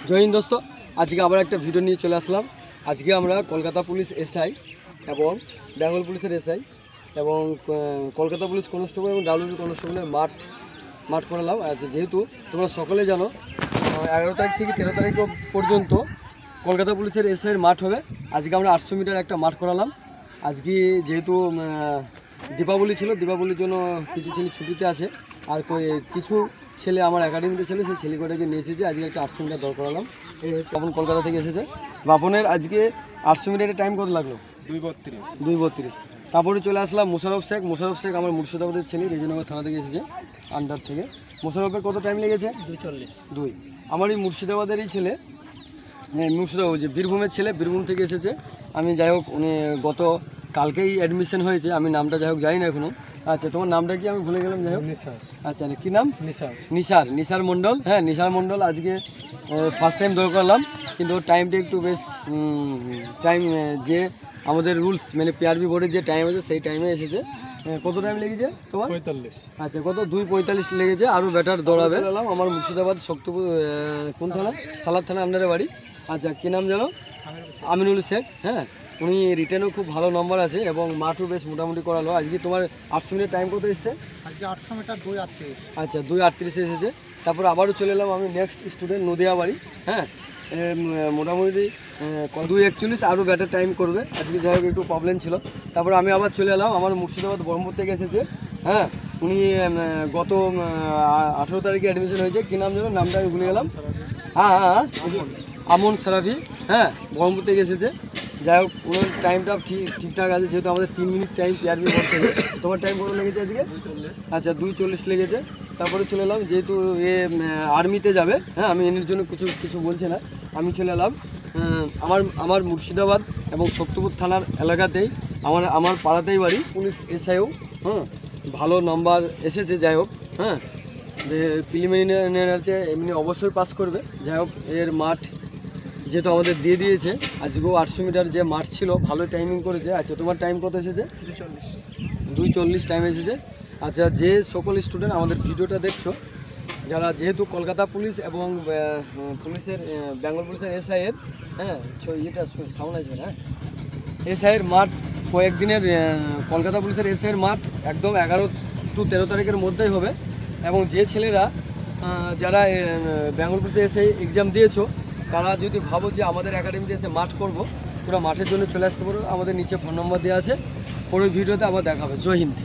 জয় হিন্দ দোস্ত, আজকে আবার একটা ভিডিও নিয়ে চলে আসলাম। আজকে আমরা কলকাতা পুলিশ এসআই এবং বেঙ্গল পুলিশের এসআই এবং কলকাতা পুলিশ কনস্টেবল এবং ডাব্লিউবি কনস্টেবলের মাঠ করালাম। আচ্ছা, যেহেতু তোমরা সকলে জানো 11 তারিখ থেকে 13 তারিখ পর্যন্ত কলকাতা পুলিশের এসআইয়ের মাঠ হবে। আজকে আমরা 800 মিটার একটা মাঠ করালাম। আজকে যেহেতু দীপাবলি ছিল, দীপাবলির জন্য কিছু ছেলে ছুটিতে আছে, আর কিছু ছেলে আমার একাডেমিতে ছেলে, সেই ছেলে কটাকে নিয়ে এসেছে। আজকে একটা 800 মিটার দৌড় করালাম। এই বাপন কলকাতা থেকে এসেছে। বাপনের আজকে 800 মিটারের টাইম কত লাগলো? 2:32। তারপরে চলে আসলাম মোশারফ শেখ আমার মুর্শিদাবাদের ছেলে, রেজিনগর থানা থেকে এসেছে, আন্ডার থেকে। মোশারফের কত টাইম লেগেছে? 2:40। আমার এই মুর্শিদাবাদেরই ছেলে, মুর্শিদাবাদ যে বীরভূমের ছেলে, বীরভূম থেকে এসেছে। আমি যাই হোক, উনি গত কালকেই অ্যাডমিশন হয়েছে, আমি নামটা যাই হোক জানি না এখনও। আচ্ছা, তোমার নামটা কি? আমি ভুলে গেলাম। যাই হোক, নিসার। আচ্ছা, কী নাম? নিসার মণ্ডল। হ্যাঁ, নিসার মণ্ডল আজকে ফার্স্ট টাইম দৌড় করলাম, কিন্তু ওর টাইমটা একটু বেশ টাইম, যে আমাদের রুলস মানে পিআরবি বোর্ডের যে টাইম আছে সেই টাইমে এসেছে। কত টাইম লেগেছে তোমার? 45। আচ্ছা, কত? 2:45 লেগেছে। আরও বেটার দৌড়াবে। আমার মুর্শিদাবাদ শক্তিপুর কোন থানা? সালাদ থানা আপনাদের বাড়ি। আচ্ছা, কী নাম জানো? আমিনুল শেখ। হ্যাঁ, উনি রিটেনও খুব ভালো নম্বর আছে এবং মাঠও বেশ মোটামুটি করালো। আজকে তোমার 800 মিনিট টাইম কত এসছে? আজকে 800 মিটার 2:38। আচ্ছা, 2:38 এসেছে। তারপর আবারও চলে এলাম আমি নেক্সট স্টুডেন্ট নদিয়া বাড়ি। হ্যাঁ, মোটামুটি 2:41, আরও বেটার টাইম করবে। আজকে যাই হোক একটু প্রবলেম ছিল। তারপর আমি আবার চলে এলাম আমার মুর্শিদাবাদ বহরমপুর থেকে এসেছে। হ্যাঁ, উনি গত 18 তারিখে অ্যাডমিশন হয়েছে। কী নাম যেন? নামটা আমি ভুলে গেলাম। হ্যাঁ, আমন সারাফি। হ্যাঁ, বহরমপুর থেকে এসেছে। যাই হোক, ওনার টাইমটা ঠিকঠাক আছে, যেহেতু আমাদের 3 মিনিট টাইম পিআরবি করতে হবে। তোমার টাইম কত লেগেছে আজকে? 2:40। আচ্ছা, 2:40 লেগেছে। তারপরে চলে এলাম, যেহেতু আর্মিতে যাবে। হ্যাঁ, আমি এর জন্য কিছু বলছি না। আমি চলে এলাম আমার মুর্শিদাবাদ এবং শক্তিপুর থানার এলাকাতেই, আমার পাড়াতেই বাড়ি। পুলিশ এসআইও ভালো নাম্বার এসেছে। যাই হোক, হ্যাঁ, প্রিলিমিনারিতে এমনি অবশ্যই পাস করবে। যাই হোক, এর মাঠ যেহেতু আমাদের দিয়ে দিয়েছে, আজকেও 800 মিটার যে মাঠ ছিল ভালো টাইমিং করেছে। আচ্ছা, তোমার টাইম কত এসেছে? 2:40 টাইম এসেছে। আচ্ছা, যে সকল স্টুডেন্ট আমাদের ভিডিওটা দেখছো, যারা যেহেতু কলকাতা পুলিশ এবং পুলিশের বেঙ্গল পুলিশের এসআইয়ের, হ্যাঁ এটা সাউন্ড আসবে না, এসআইয়ের মাঠ কয়েকদিনের, কলকাতা পুলিশের এসআইয়ের মাঠ একদম 11 to 13 তারিখের মধ্যেই হবে। এবং যে ছেলেরা যারা বেঙ্গল পুলিশের এসআই এক্সাম দিয়েছো, তারা যদি ভাবো যে আমাদের একাডেমিতে এসে মাঠ করবো, তোরা মাঠের জন্য চলে আসতে পারো। আমাদের নিচে ফোন নম্বর দেওয়া আছে। পরের ভিডিওতে আবার দেখা হবে। জয় হিন্দ।